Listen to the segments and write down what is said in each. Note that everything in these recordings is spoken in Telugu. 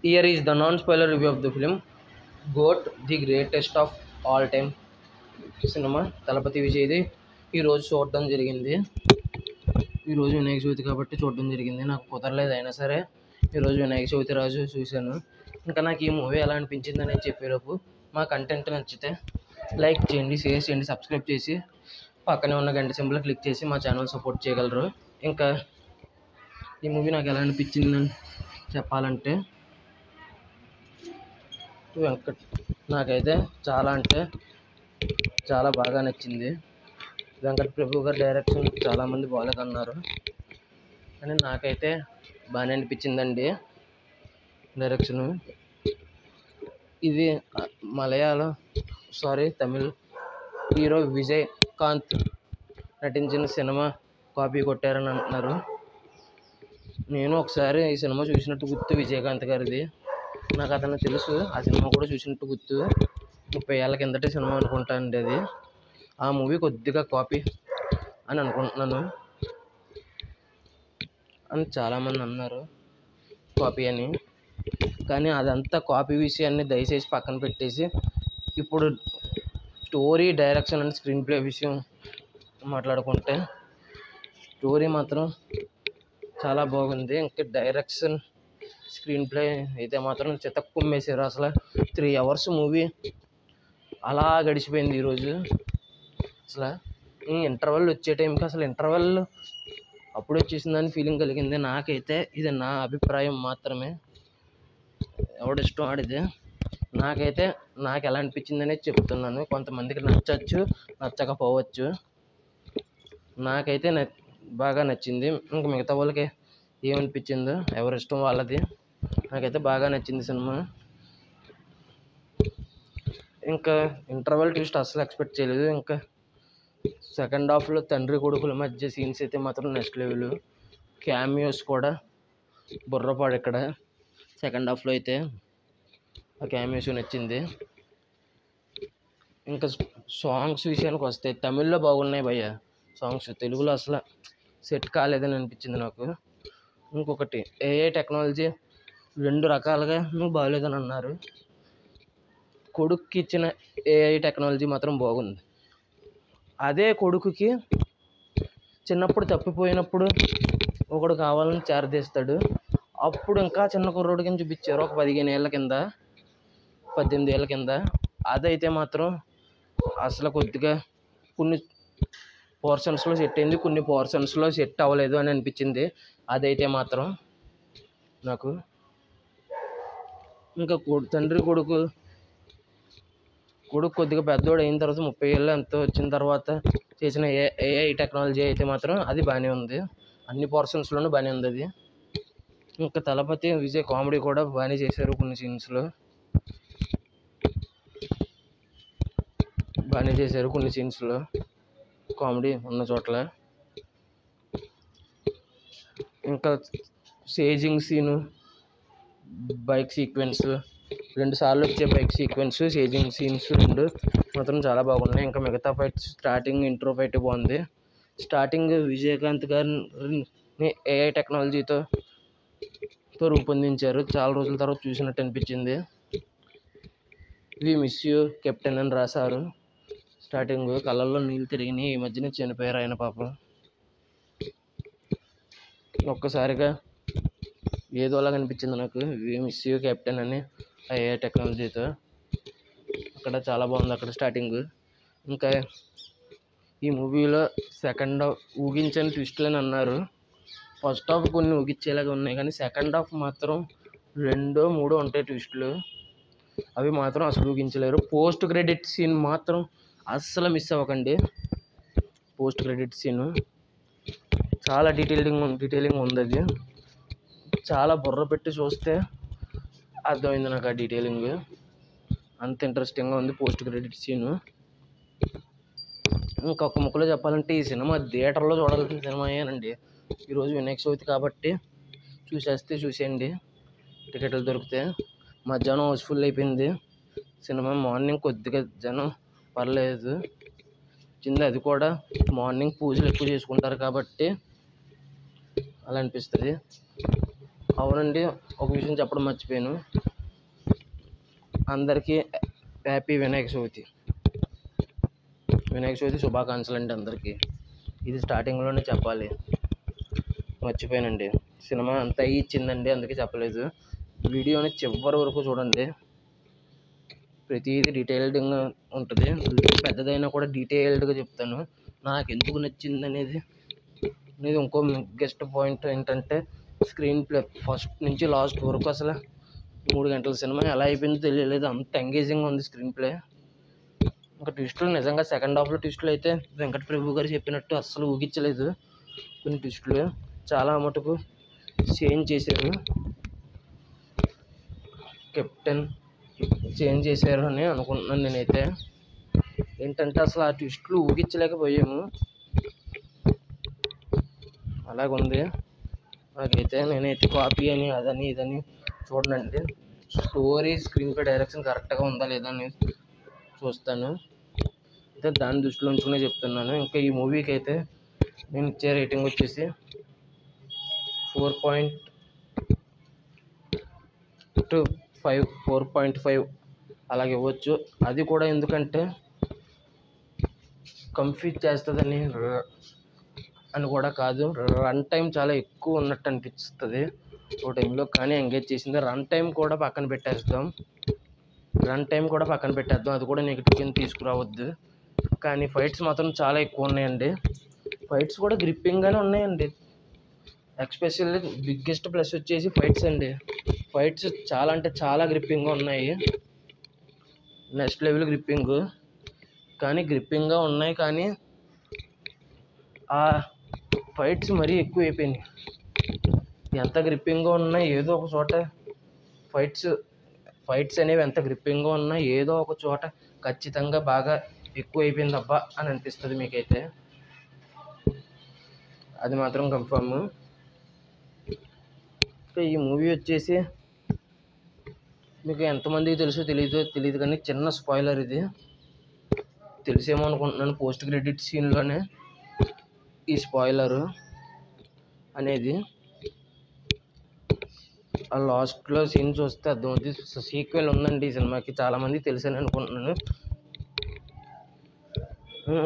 Here is the non-spoiler review of the film GOAT, the greatest of all time cinema Thalapathy విజయ్ది. ఈరోజు చూడడం జరిగింది. ఈరోజు వినాయక చవితి కాబట్టి చూడడం జరిగింది. నాకు కుదరలేదు, అయినా సరే ఈరోజు వినాయక చవితి రోజు చూశాను. ఇంకా నాకు ఈ మూవీ ఎలా అనిపించిందని చెప్పేలోపు మా కంటెంట్ నచ్చితే లైక్ చేయండి, షేర్ చేయండి, సబ్స్క్రైబ్ చేసి పక్కనే ఉన్న గంట సింబల్ క్లిక్ చేసి మా ఛానల్ సపోర్ట్ చేయగలరు. ఇంకా ఈ మూవీ నాకు ఎలా అనిపించిందని చెప్పాలంటే నాకైతే చాలా అంటే చాలా బాగా నచ్చింది. వెంకట్ ప్రభు గారి డైరెక్షన్ చాలామంది బాగాలేదన్నారు, కానీ నాకైతే బాగానే అనిపించిందండి డైరెక్షను. ఇది తమిళ్ హీరో విజయకాంత్ నటించిన సినిమా కాపీ కొట్టారని అంటున్నారు. నేను ఒకసారి ఈ సినిమా చూసినట్టు గుర్తు, విజయకాంత్ గారిది. నాకు అతను తెలుసు, ఆ సినిమా కూడా చూసినట్టు గుర్తు. 30 ఏళ్ళ కిందటే సినిమా అనుకుంటా అండి అది. ఆ మూవీ కొద్దిగా కాపీ అని అనుకుంటున్నాను అని చాలామంది అన్నారు, కాపీ అని. కానీ అదంతా కాపీ విషయాన్ని దయచేసి పక్కన పెట్టేసి ఇప్పుడు story, direction and screen play విషయం మాట్లాడుకుంటే స్టోరీ మాత్రం చాలా బాగుంది. ఇంకా డైరెక్షన్, స్క్రీన్ ప్లే అయితే మాత్రం చితక్కుమ్మేసారు. అసలు 3 అవర్స్ మూవీ అలా గడిచిపోయింది ఈరోజు. అసలు ఈ ఇంటర్వెల్ వచ్చే టైంకి అసలు ఇంటర్వెల్ అప్పుడే వచ్చేసిందని ఫీలింగ్ కలిగింది. నాకైతే ఇది నా అభిప్రాయం మాత్రమే, ఎవడిష్టం ఆడితే. నాకైతే నాకు ఎలా అనిపించిందనే చెప్తున్నాను. కొంతమందికి నచ్చచ్చు, నచ్చకపోవచ్చు. నాకైతే బాగా నచ్చింది. ఇంకా మిగతా వాళ్ళకి ఏమనిపించిందో ఎవరి ఇష్టం వాళ్ళది. నాకైతే బాగా నచ్చింది సినిమా. ఇంకా ఇంటర్వెల్ ట్విస్ట్ అసలు ఎక్స్పెక్ట్ చేయలేదు. ఇంకా సెకండ్ హాఫ్లో తండ్రి కొడుకుల మధ్య సీన్స్ అయితే మాత్రం నెక్స్ట్ లెవెల్. క్యామియోస్ కూడా బుర్రపాడు ఇక్కడ సెకండ్ హాఫ్లో అయితే. ఆ క్యామియోస్ నచ్చింది. ఇంకా సాంగ్స్ విషయానికి వస్తే తమిళ్లో బాగున్నాయి భయ్య సాంగ్స్, తెలుగులో అసలు సెట్ కాలేదని అనిపించింది నాకు. ఇంకొకటి ఏఐ టెక్నాలజీ 2 రకాలుగా బాగోలేదని అన్నారు. కొడుక్కి ఇచ్చిన ఏఐ టెక్నాలజీ మాత్రం బాగుంది. అదే కొడుకుకి చిన్నప్పుడు తప్పిపోయినప్పుడు ఒకడు కావాలని చేరదీస్తాడు, అప్పుడు ఇంకా చిన్న కుర్రోడు కింద చూపించారు ఒక 15 ఏళ్ళ కింద, 18 ఏళ్ళ కింద. అదైతే మాత్రం అసలు కొద్దిగా కొన్ని పోర్షన్స్లో సెట్ అయింది, కొన్ని పోర్షన్స్లో సెట్ అవ్వలేదు అని అనిపించింది. అదైతే మాత్రం నాకు. ఇంకా తండ్రి కొడుకు కొద్దిగా పెద్దోడు అయిన తర్వాత 30 ఏళ్ళు ఎంతో వచ్చిన తర్వాత చేసిన ఏఐ టెక్నాలజీ అయితే మాత్రం అది బాగానే ఉంది. అన్ని పోర్షన్స్లోనూ బాగానే ఉంది అది. ఇంకా తలపతి విజయ్ కామెడీ కూడా బాగానే చేశారు. కొన్ని సీన్స్లో బాగానే చేశారు, కొన్ని సీన్స్లో కామెడీ ఉన్న చోట్ల. ఇంకా సేజింగ్ సీను, బైక్ సీక్వెన్స్, 2 సార్లు వచ్చే బైక్ సీక్వెన్స్, సేజింగ్ సీన్స్ 2 మాత్రం చాలా బాగున్నాయి. ఇంకా మిగతా ఫైట్స్, స్టార్టింగ్ ఇంట్రో ఫైట్ బాగుంది. స్టార్టింగ్ విజయకాంత్ గారిని ఏఐ టెక్నాలజీతో రూపొందించారు. చాలా రోజుల తర్వాత చూసినట్టు అనిపించింది. వి మిస్ యూ కెప్టెన్ అని రాశారు. స్టార్టింగ్ కళ్ళల్లో నీళ్ళు తిరిగినాయి. ఈ మధ్యన చనిపోయారు ఆయన పాపం. ఒక్కసారిగా ఏదోలాగా అనిపించింది నాకు వి మిస్ యూ కెప్టెన్ అని ఏఐ టెక్నాలజీతో. అక్కడ చాలా బాగుంది అక్కడ స్టార్టింగ్. ఇంకా ఈ మూవీలో సెకండ్ హాఫ్ ఊగించని ట్విస్ట్లు అని అన్నారు. ఫస్ట్ హాఫ్ కొన్ని ఊగించేలాగా ఉన్నాయి, కానీ సెకండ్ హాఫ్ మాత్రం 2, 3 ఉంటాయి ట్విస్టులు. అవి మాత్రం అసలు ఊగించలేరు. పోస్ట్ క్రెడిట్ సీన్ మాత్రం అస్సలు మిస్ అవ్వకండి. పోస్ట్ క్రెడిట్ సీను చాలా డీటెయిలింగ్ ఉంది. అది చాలా బుర్ర పెట్టి చూస్తే అర్థమైంది నాకు ఆ డీటెయిలింగ్. అంత ఇంట్రెస్టింగ్గా ఉంది పోస్ట్ క్రెడిట్ సీను. ఇంకొక ముక్కలో చెప్పాలంటే ఈ సినిమా థియేటర్లో చూడాల్సిన సినిమాయేనండి. ఈరోజు వినాయక చవితి కాబట్టి చూసేయండి, టికెట్లు దొరికితే. మధ్యాహ్నం హౌస్ఫుల్ అయిపోయింది సినిమా. మార్నింగ్ కొద్దిగా జనం పర్లేదు వచ్చింది. అది కూడా మార్నింగ్ పూజలు ఎక్కువ చేసుకుంటారు కాబట్టి అలా అనిపిస్తుంది. అవునండి, ఒక విషయం చెప్పడం మర్చిపోయాను. అందరికీ హ్యాపీ వినాయక చవితి. వినాయక చవితి శుభాకాంక్షలు అండి అందరికీ. ఇది స్టార్టింగ్లోనే చెప్పాలి, మర్చిపోయానండి. సినిమా అంతా ఇచ్చిందండి, అందుకే చెప్పలేదు. వీడియోని చివరి వరకు చూడండి, ప్రతిదీ డీటెయిల్డ్గా ఉంటుంది. పెద్దదైనా కూడా డీటెయిల్డ్గా చెప్తాను నాకు ఎందుకు నచ్చింది అనేది. ఇంకో బిగ్గెస్ట్ పాయింట్ ఏంటంటే స్క్రీన్ ప్లే. ఫస్ట్ నుంచి లాస్ట్ వరకు అసలు 3 గంటల సినిమా ఎలా అయిపోయిందో తెలియలేదు, అంత ఎంగేజింగ్గా ఉంది స్క్రీన్ ప్లే. ఇంకా ట్విస్టులు నిజంగా సెకండ్ హాఫ్లో ట్విస్టులు అయితే వెంకట ప్రభు గారు చెప్పినట్టు అస్సలు ఊహించలేదు. కొన్ని ట్విస్టులు చాలా మటుకు చేంజ్ చేశారు, కెప్టెన్ చేంజ్ చేశారు అని అనుకుంటున్నాను నేనైతే. ఏంటంటే అసలు ఆ ట్విస్టులు ఊహించలేకపోయాము, అలాగుంది నాకైతే. నేనైతే కాపీ అని అదని ఇదని చూడండి, స్టోరీ స్క్రీన్ ప్లే డైరెక్షన్ కరెక్ట్గా ఉందా లేదా అని చూస్తాను. అయితే దాన్ని దృష్టిలో ఉంచుకునే చెప్తున్నాను. ఇంకా ఈ మూవీకి అయితే నేను ఇచ్చే రేటింగ్ వచ్చేసి 4.5 అలాగే ఇవ్వచ్చు. అది కూడా ఎందుకంటే కన్ఫ్యూజ్ చేస్తుందని అని కూడా కాదు, రన్ టైం చాలా ఎక్కువ ఉన్నట్టు అనిపిస్తుంది ఓ టైంలో. కానీ ఎంగేజ్ చేసింది. రన్ టైం కూడా పక్కన పెట్టేద్దాం, అది కూడా నెగిటివ్ కింద తీసుకురావద్దు. కానీ ఫైట్స్ మాత్రం చాలా ఎక్కువ ఉన్నాయండి. ఫైట్స్ కూడా గ్రిప్పింగ్గానే ఉన్నాయండి. ఎక్స్పెషల్లీ బిగ్గెస్ట్ ప్లస్ వచ్చేసి ఫైట్స్ అండి. ఫైట్స్ చాలా అంటే చాలా గ్రిప్పింగ్గా ఉన్నాయి, నెక్స్ట్ లెవెల్ గ్రిప్పింగ్. కానీ గ్రిప్పింగ్గా ఉన్నాయి, కానీ ఆ ఫైట్స్ మరీ ఎక్కువ అయిపోయినాయి. ఎంత గ్రిప్పింగ్గా ఉన్నా ఏదో ఒక చోట ఫైట్స్ అనేవి ఎంత గ్రిప్పింగ్గా ఉన్నా ఏదో ఒక చోట ఖచ్చితంగా బాగా ఎక్కువ అయిపోయింది అబ్బా అని అనిపిస్తుంది మీకైతే, అది మాత్రం కన్ఫర్మ్. ఈ మూవీ వచ్చేసి మీకు ఎంతమందికి తెలుసో తెలియదు కానీ చిన్న స్పాయిలర్ ఇది, తెలిసేమో అనుకుంటున్నాను. పోస్ట్ క్రెడిట్ సీన్లోనే ఈ స్పాయిలరు అనేది. ఆ లాస్ట్లో సీన్ చూస్తే అర్థమవుతుంది. సీక్వెల్ ఉందండి ఈ సినిమాకి, చాలామంది తెలుసని అనుకుంటున్నాను.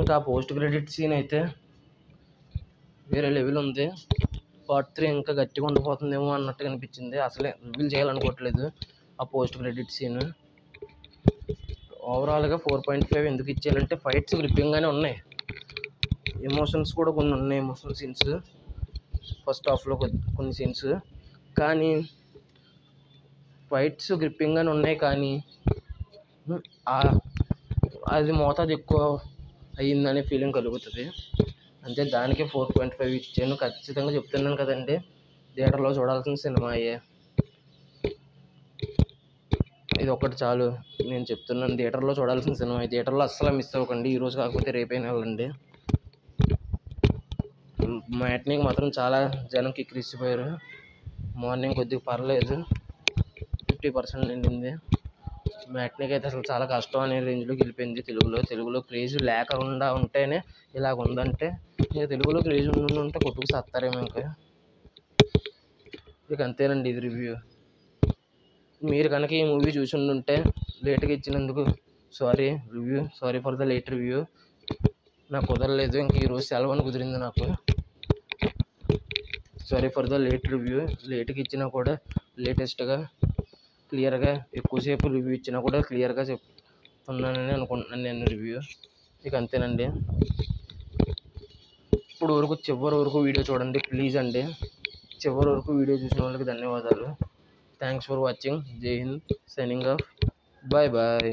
ఇంకా పోస్ట్ క్రెడిట్ సీన్ అయితే వేరే లెవెల్ ఉంది. పార్ట్ 3 ఇంకా గట్టిగా ఉండిపోతుందేమో అన్నట్టుగా అనిపించింది. అసలే రివీల్ చేయాలనుకోవట్లేదు ఆ పోస్ట్ క్రెడిట్ సీన్. ఓవరాల్గా 4.5 ఎందుకు ఇచ్చానంటే ఫైట్స్ గ్రిప్పింగ్గానే ఉన్నాయి, ఎమోషన్స్ కూడా కొన్ని ఉన్నాయి, ఎమోషనల్ సీన్స్ ఫస్ట్ హాఫ్లో కొన్ని సీన్స్. కానీ ఫైట్స్ గ్రిప్పింగ్గానే ఉన్నాయి, కానీ అది మోతాదు ఎక్కువ అయ్యిందనే ఫీలింగ్ కలుగుతుంది. అంతే, దానికే 4.5 ఇచ్చాను. ఖచ్చితంగా చెప్తున్నాను కదండి, థియేటర్లో చూడాల్సిన సినిమా అయ్యే. ఇది ఒక్కటి చాలు, నేను చెప్తున్నాను థియేటర్లో చూడాల్సిన సినిమా. థియేటర్లో అస్సలు మిస్ అవ్వకండి, ఈరోజు కాకపోతే రేపైనా వెళ్ళండి. మ్యాట్నీకి మాత్రం చాలా జనం కిక్కిరిసిపోయారు. మార్నింగ్ కొద్దిగా పర్లేదు, 50% నిండింది. మ్యాట్నీకి అయితే అసలు చాలా కష్టం అనే రేంజ్లోకి వెళ్ళిపోయింది. తెలుగులో క్రేజ్ లేకుండా ఉంటేనే ఇలాగ ఉందంటే, ఇక తెలుగులో క్రేజ్ ఉంటే కొట్టుకు సత్తారేమో. ఇక అంతేనండి ఇది రివ్యూ. మీరు కనుక ఈ మూవీ చూసి ఉంటే లేట్గా ఇచ్చినందుకు sorry for the late review. నాకు కుదరలేదు, ఇంక ఈరోజు సెలవు అని కుదిరింది నాకు. Sorry for the late review. లేట్గా ఇచ్చినా కూడా లేటెస్ట్గా క్లియర్గా ఎక్కువసేపు రివ్యూ ఇచ్చినా కూడా క్లియర్గా చెప్తున్నానని అనుకుంటున్నాను నేను రివ్యూ. ఇక అంతేనండి. ఇప్పుడు వరకు చివరి వరకు వీడియో చూడండి ప్లీజ్ అండి. చివరి వరకు వీడియో చూసిన వాళ్ళకి ధన్యవాదాలు. Thanks for watching. జై హింద్. Signing off. Bye bye.